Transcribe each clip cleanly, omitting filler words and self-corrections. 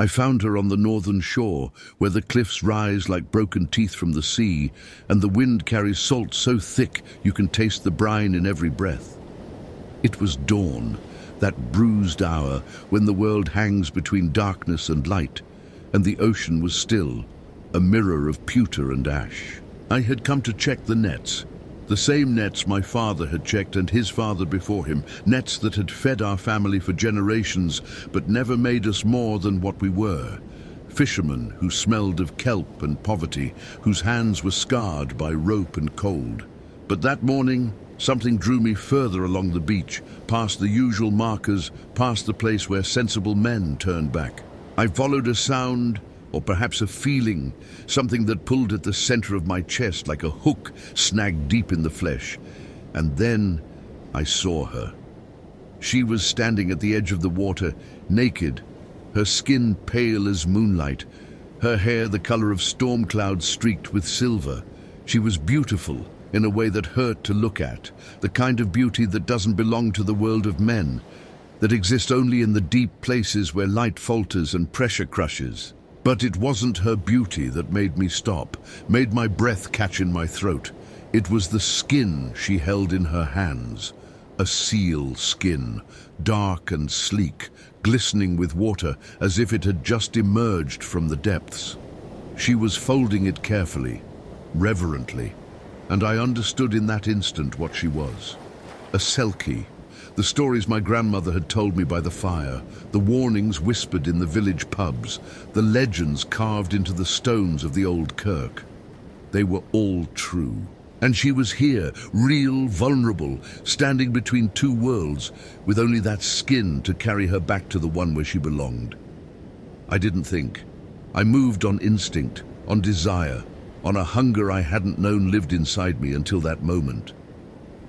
I found her on the northern shore, where the cliffs rise like broken teeth from the sea, and the wind carries salt so thick you can taste the brine in every breath. It was dawn, that bruised hour when the world hangs between darkness and light, and the ocean was still, a mirror of pewter and ash. I had come to check the nets, the same nets my father had checked and his father before him, nets that had fed our family for generations but never made us more than what we were. Fishermen who smelled of kelp and poverty, whose hands were scarred by rope and cold. But that morning, something drew me further along the beach, past the usual markers, past the place where sensible men turned back. I followed a sound, or perhaps a feeling, something that pulled at the center of my chest like a hook snagged deep in the flesh. And then I saw her. She was standing at the edge of the water, naked, her skin pale as moonlight, her hair the color of storm clouds streaked with silver. She was beautiful in a way that hurt to look at, the kind of beauty that doesn't belong to the world of men, that exists only in the deep places where light falters and pressure crushes. But it wasn't her beauty that made me stop, made my breath catch in my throat. It was the skin she held in her hands, a seal skin, dark and sleek, glistening with water as if it had just emerged from the depths. She was folding it carefully, reverently, and I understood in that instant what she was. A SELKIE. The stories my grandmother had told me by the fire, the warnings whispered in the village pubs, the legends carved into the stones of the old kirk. They were all true. And she was here, real, vulnerable, standing between two worlds, with only that skin to carry her back to the one where she belonged. I didn't think. I moved on instinct, on desire, on a hunger I hadn't known lived inside me until that moment.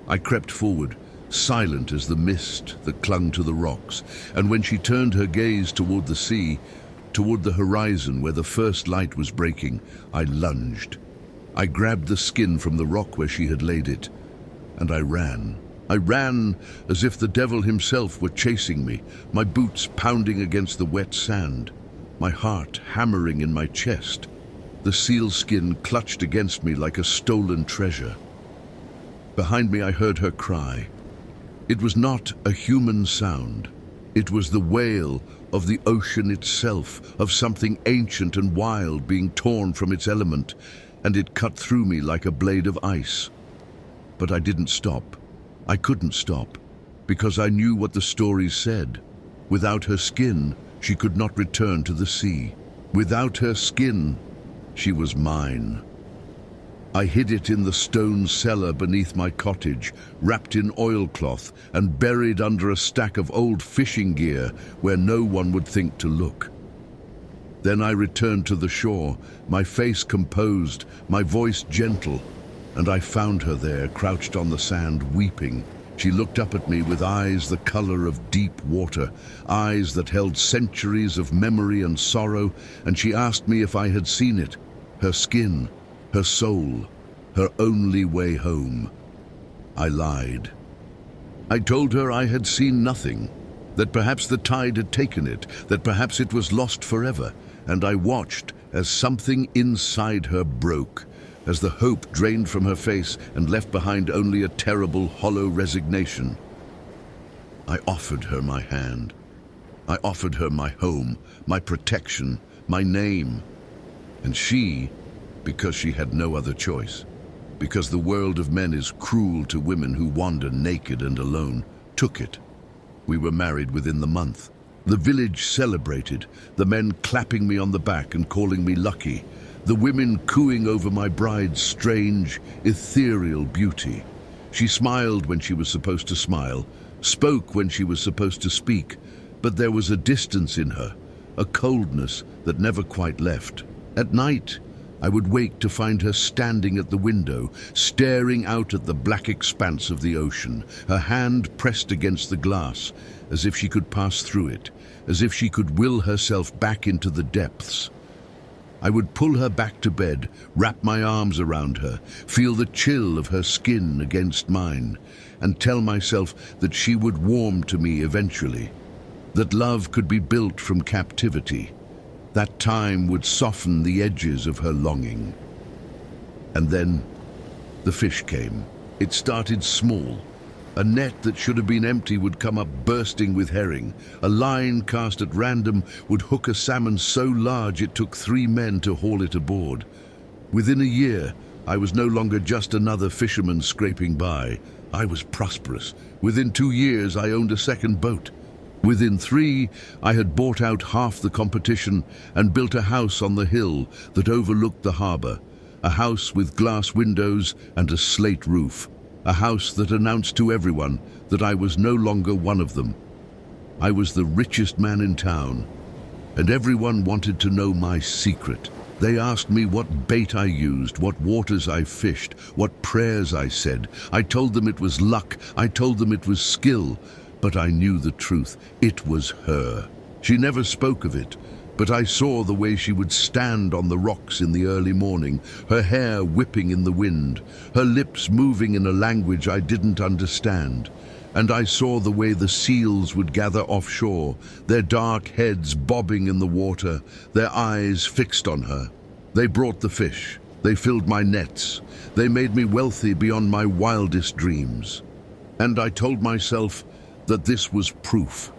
I crept forward, silent as the mist that clung to the rocks, and when she turned her gaze toward the sea, toward the horizon where the first light was breaking, I lunged. I grabbed the skin from the rock where she had laid it, and I ran. I ran as if the devil himself were chasing me, my boots pounding against the wet sand, my heart hammering in my chest. The sealskin clutched against me like a stolen treasure. Behind me I heard her cry. It was not a human sound. It was the wail of the ocean itself, of something ancient and wild being torn from its element, and it cut through me like a blade of ice. But I didn't stop. I couldn't stop, because I knew what the stories said. Without her skin, she could not return to the sea. Without her skin, she was mine. I hid it in the stone cellar beneath my cottage, wrapped in oilcloth and buried under a stack of old fishing gear where no one would think to look. Then I returned to the shore, my face composed, my voice gentle, and I found her there, crouched on the sand, weeping. She looked up at me with eyes the color of deep water, eyes that held centuries of memory and sorrow, and she asked me if I had seen it, her skin, her soul, her only way home. I lied. I told her I had seen nothing, that perhaps the tide had taken it, that perhaps it was lost forever, and I watched as something inside her broke, as the hope drained from her face and left behind only a terrible, hollow resignation. I offered her my hand. I offered her my home, my protection, my name, and she, because she had no other choice, because the world of men is cruel to women who wander naked and alone, took it. We were married within the month. The village celebrated, the men clapping me on the back and calling me lucky, the women cooing over my bride's strange, ethereal beauty. She smiled when she was supposed to smile, spoke when she was supposed to speak, but there was a distance in her, a coldness that never quite left. At night, I would wake to find her standing at the window, staring out at the black expanse of the ocean, her hand pressed against the glass, as if she could pass through it, as if she could will herself back into the depths. I would pull her back to bed, wrap my arms around her, feel the chill of her skin against mine, and tell myself that she would warm to me eventually, that love could be built from captivity, That time would soften the edges of her longing. And then the fish came. It started small. A net that should have been empty would come up bursting with herring. A line cast at random would hook a salmon so large it took 3 men to haul it aboard. Within a year, I was no longer just another fisherman scraping by. I was prosperous. Within 2 years, I owned a second boat. Within 3, I had bought out half the competition and built a house on the hill that overlooked the harbor. A house with glass windows and a slate roof. A house that announced to everyone that I was no longer one of them. I was the richest man in town, and everyone wanted to know my secret. They asked me what bait I used, what waters I fished, what prayers I said. I told them it was luck, I told them it was skill, but I knew the truth. It was her. She never spoke of it, but I saw the way she would stand on the rocks in the early morning, her hair whipping in the wind, her lips moving in a language I didn't understand. And I saw the way the seals would gather offshore, their dark heads bobbing in the water, their eyes fixed on her. They brought the fish. They filled my nets. They made me wealthy beyond my wildest dreams. And I told myself that this was proof.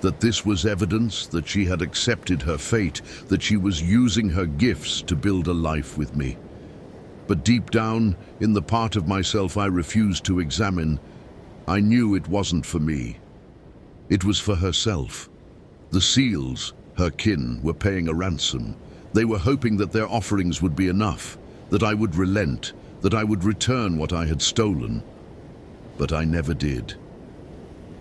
That this was evidence that she had accepted her fate, that she was using her gifts to build a life with me. But deep down, in the part of myself I refused to examine, I knew it wasn't for me. It was for herself. The seals, her kin, were paying a ransom. They were hoping that their offerings would be enough, that I would relent, that I would return what I had stolen. But I never did.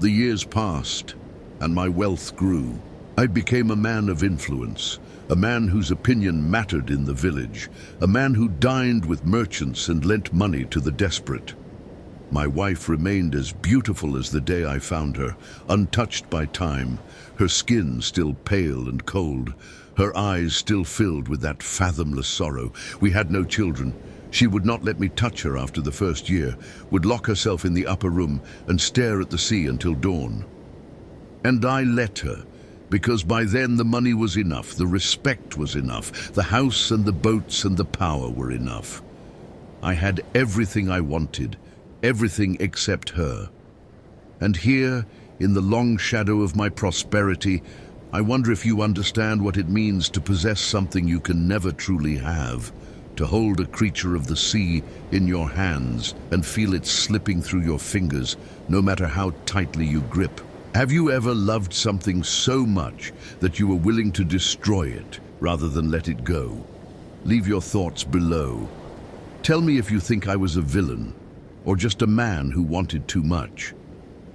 The years passed, and my wealth grew. I became a man of influence, a man whose opinion mattered in the village, a man who dined with merchants and lent money to the desperate. My wife remained as beautiful as the day I found her, untouched by time, her skin still pale and cold, her eyes still filled with that fathomless sorrow. We had no children. She would not let me touch her after the first year, would lock herself in the upper room and stare at the sea until dawn. And I let her, because by then the money was enough, the respect was enough, the house and the boats and the power were enough. I had everything I wanted, everything except her. And here, in the long shadow of my prosperity, I wonder if you understand what it means to possess something you can never truly have, to hold a creature of the sea in your hands and feel it slipping through your fingers, no matter how tightly you grip. Have you ever loved something so much that you were willing to destroy it rather than let it go? Leave your thoughts below. Tell me if you think I was a villain or just a man who wanted too much.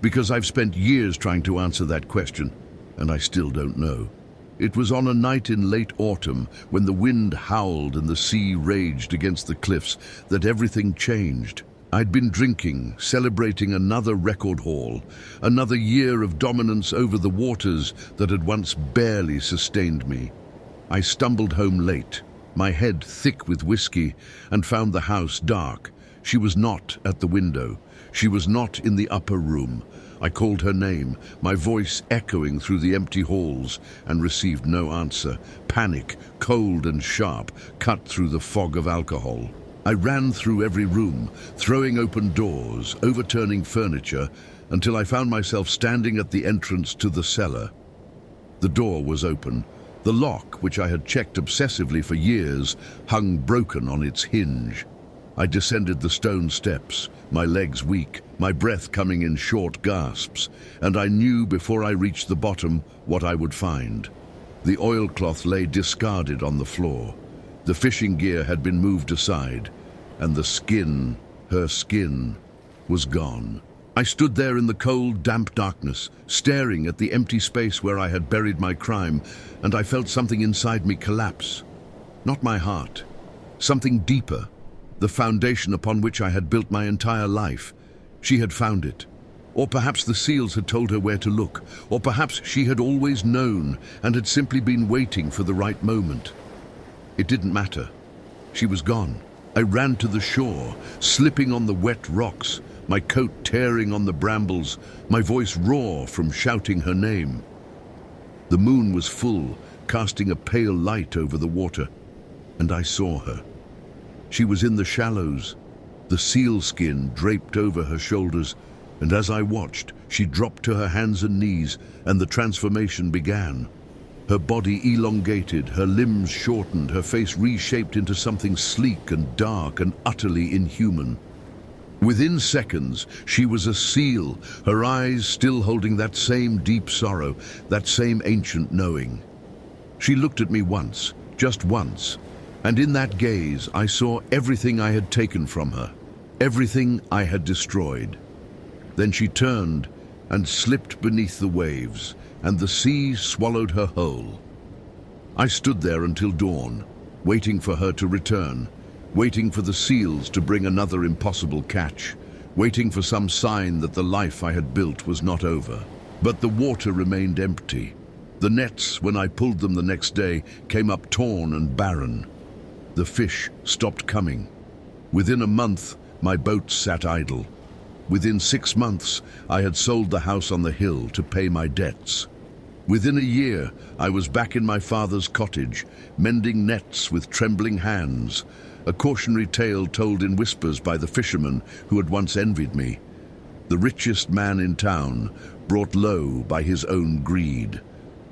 Because I've spent years trying to answer that question, and I still don't know. It was on a night in late autumn when the wind howled and the sea raged against the cliffs that everything changed. I'd been drinking, celebrating another record haul, another year of dominance over the waters that had once barely sustained me. I stumbled home late, my head thick with whiskey, and found the house dark. She was not at the window. She was not in the upper room. I called her name, my voice echoing through the empty halls, and received no answer. Panic, cold and sharp, cut through the fog of alcohol. I ran through every room, throwing open doors, overturning furniture, until I found myself standing at the entrance to the cellar. The door was open. The lock, which I had checked obsessively for years, hung broken on its hinge. I descended the stone steps, my legs weak, my breath coming in short gasps, and I knew before I reached the bottom what I would find. The oilcloth lay discarded on the floor. The fishing gear had been moved aside, and the skin, her skin, was gone. I stood there in the cold, damp darkness, staring at the empty space where I had buried my crime, and I felt something inside me collapse. Not my heart, something deeper, the foundation upon which I had built my entire life. She had found it. Or perhaps the seals had told her where to look, or perhaps she had always known and had simply been waiting for the right moment. It didn't matter. She was gone. I ran to the shore, slipping on the wet rocks, my coat tearing on the brambles, my voice raw from shouting her name. The moon was full, casting a pale light over the water, and I saw her. She was in the shallows, the sealskin draped over her shoulders, and as I watched, she dropped to her hands and knees, and the transformation began. Her body elongated, her limbs shortened, her face reshaped into something sleek and dark and utterly inhuman. Within seconds, she was a seal, her eyes still holding that same deep sorrow, that same ancient knowing. She looked at me once, just once, and in that gaze I saw everything I had taken from her, everything I had destroyed. Then she turned and slipped beneath the waves, and the sea swallowed her whole. I stood there until dawn, waiting for her to return, waiting for the seals to bring another impossible catch, waiting for some sign that the life I had built was not over. But the water remained empty. The nets, when I pulled them the next day, came up torn and barren. The fish stopped coming. Within a month, my boat sat idle. Within 6 months, I had sold the house on the hill to pay my debts. Within a year, I was back in my father's cottage, mending nets with trembling hands, a cautionary tale told in whispers by the fisherman who had once envied me. The richest man in town, brought low by his own greed,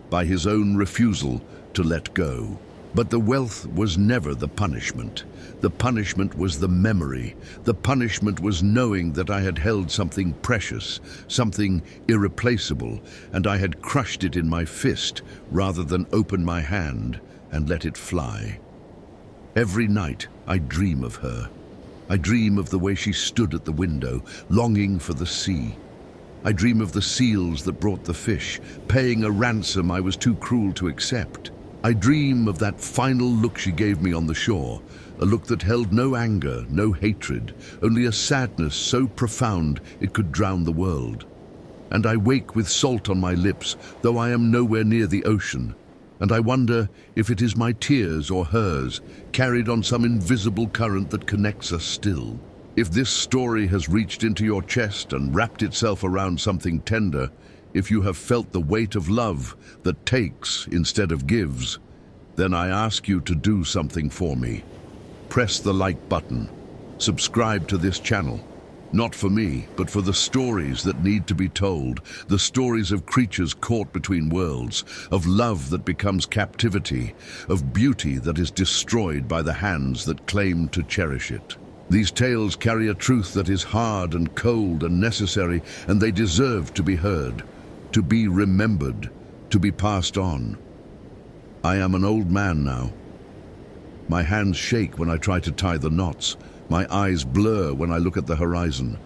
by his own refusal to let go. But the wealth was never the punishment. The punishment was the memory. The punishment was knowing that I had held something precious, something irreplaceable, and I had crushed it in my fist rather than open my hand and let it fly. Every night I dream of her. I dream of the way she stood at the window, longing for the sea. I dream of the seals that brought the fish, paying a ransom I was too cruel to accept. I dream of that final look she gave me on the shore, a look that held no anger, no hatred, only a sadness so profound it could drown the world. And I wake with salt on my lips, though I am nowhere near the ocean, and I wonder if it is my tears or hers, carried on some invisible current that connects us still. If this story has reached into your chest and wrapped itself around something tender, if you have felt the weight of love that takes instead of gives, then I ask you to do something for me. Press the like button. Subscribe to this channel. Not for me, but for the stories that need to be told, the stories of creatures caught between worlds, of love that becomes captivity, of beauty that is destroyed by the hands that claim to cherish it. These tales carry a truth that is hard and cold and necessary, and they deserve to be heard, to be remembered, to be passed on. I am an old man now. My hands shake when I try to tie the knots. My eyes blur when I look at the horizon.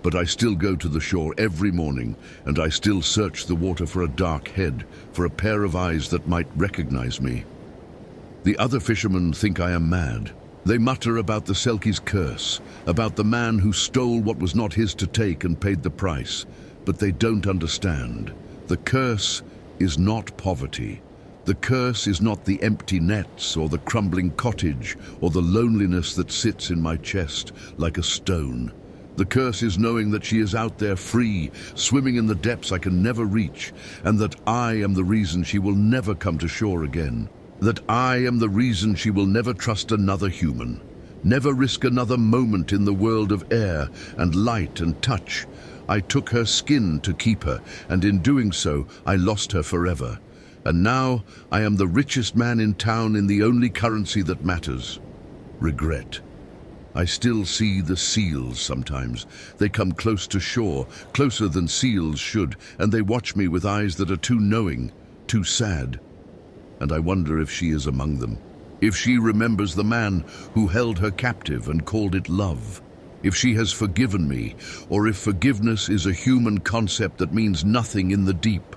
But I still go to the shore every morning, and I still search the water for a dark head, for a pair of eyes that might recognize me. The other fishermen think I am mad. They mutter about the SELKIE's curse, about the man who stole what was not his to take and paid the price. But they don't understand. The curse is not poverty. The curse is not the empty nets or the crumbling cottage or the loneliness that sits in my chest like a stone. The curse is knowing that she is out there free, swimming in the depths I can never reach, and that I am the reason she will never come to shore again. That I am the reason she will never trust another human, never risk another moment in the world of air and light and touch. I took her skin to keep her, and in doing so, I lost her forever. And now I am the richest man in town in the only currency that matters: regret. I still see the seals sometimes. They come close to shore, closer than seals should, and they watch me with eyes that are too knowing, too sad. And I wonder if she is among them. If she remembers the man who held her captive and called it love. If she has forgiven me, or if forgiveness is a human concept that means nothing in the deep.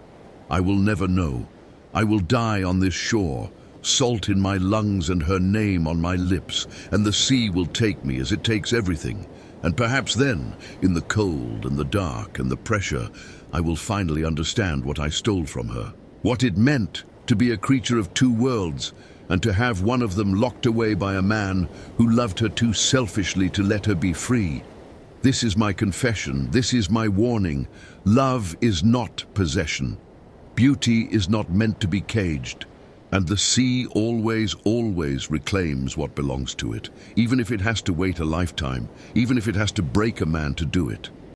I will never know. I will die on this shore, salt in my lungs and her name on my lips, and the sea will take me as it takes everything. And perhaps then, in the cold and the dark and the pressure, I will finally understand what I stole from her. What it meant to be a creature of two worlds, and to have one of them locked away by a man who loved her too selfishly to let her be free. This is my confession, this is my warning. Love is not possession. Beauty is not meant to be caged. And the sea always, always reclaims what belongs to it, even if it has to wait a lifetime, even if it has to break a man to do it.